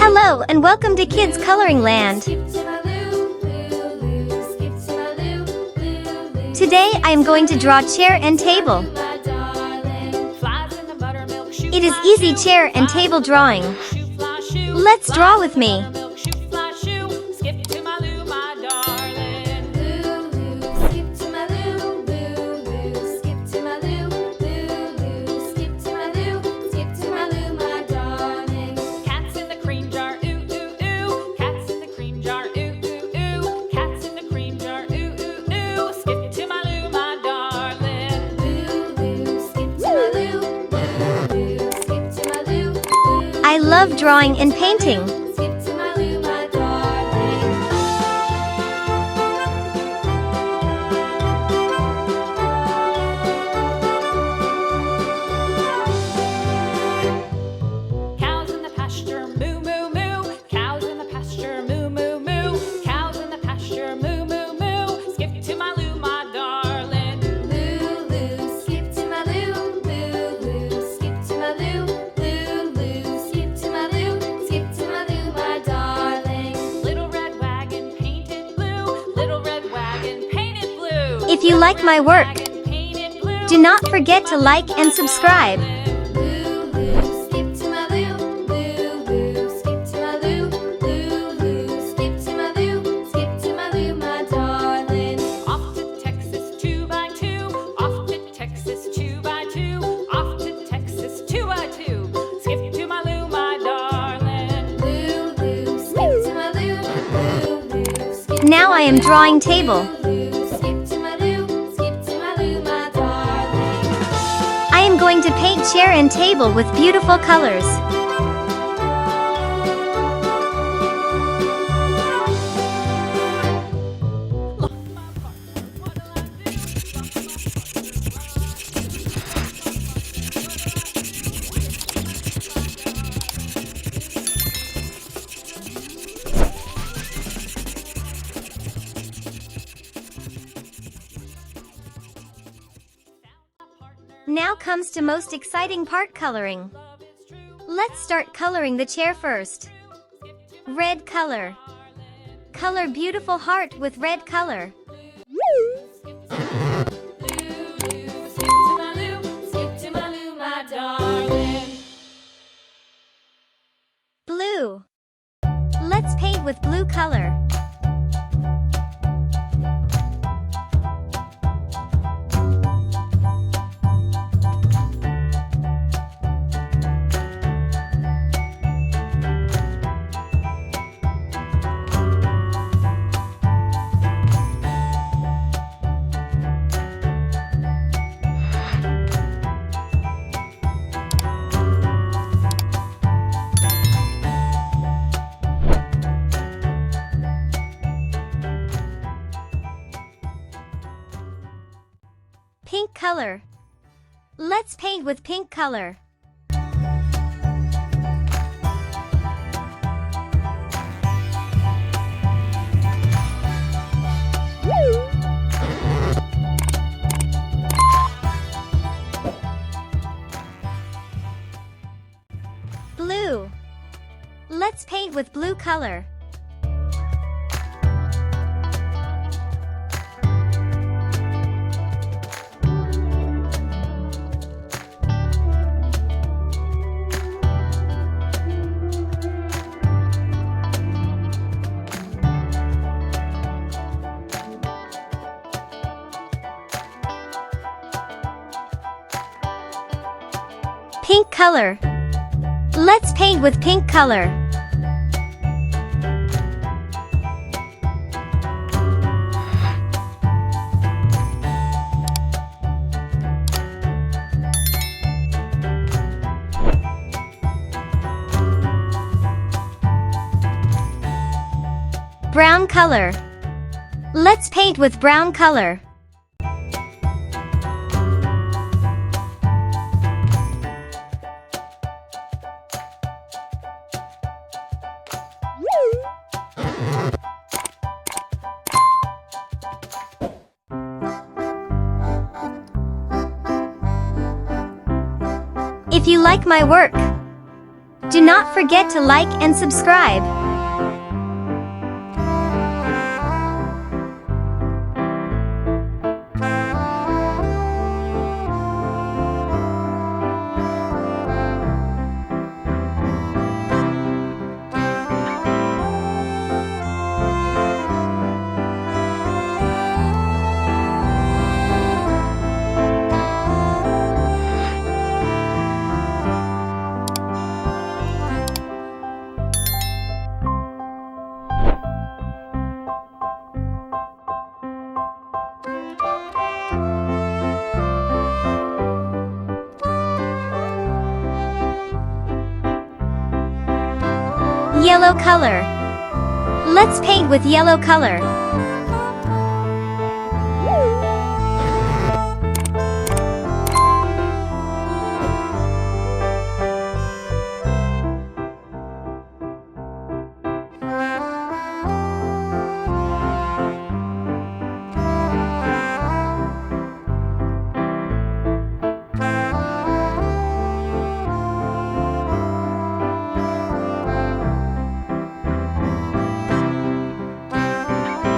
Hello and welcome to Kids Coloring Land. Today I am going to draw chair and table. It is easy chair and table drawing. Let's draw with me. I love drawing and painting. Cows in the pasture, moo moo moo. Cows in the pasture, moo moo moo. Cows in the pasture, moo moo moo. Skip to my loo, my darling. Loo loo, skip to my loo. Loo loo, skip to my loo. Loo loo, skip to my loo. Skip to my loo, my darling. Little red wagon painted blue. Little red wagon painted blue. If you like my work, do not forget to like and subscribe. Now I am drawing table. I am going to paint chair and table with beautiful colors. Now comes to most exciting part, coloring. Let's start coloring the chair first. Red color. Color beautiful heart with red color. Blue. Let's paint with blue color. Pink color. Let's paint with pink color. Blue. Let's paint with blue color. Pink color. Let's paint with pink color. Brown color. Let's paint with brown color. If you like my work, Do not forget to like and subscribe. Yellow color. Let's paint with yellow color.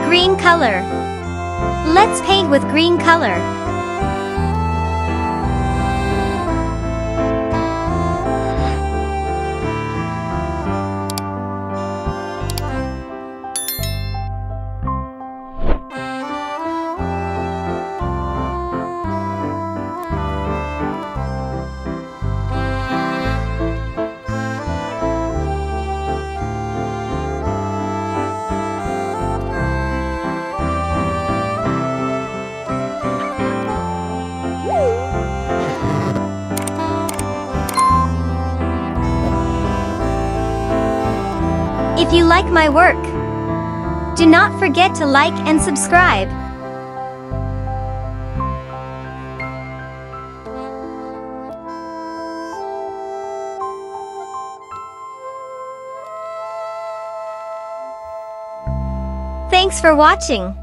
Green color. Let's paint with green color. If you like my work, do not forget to like and subscribe. Thanks for watching.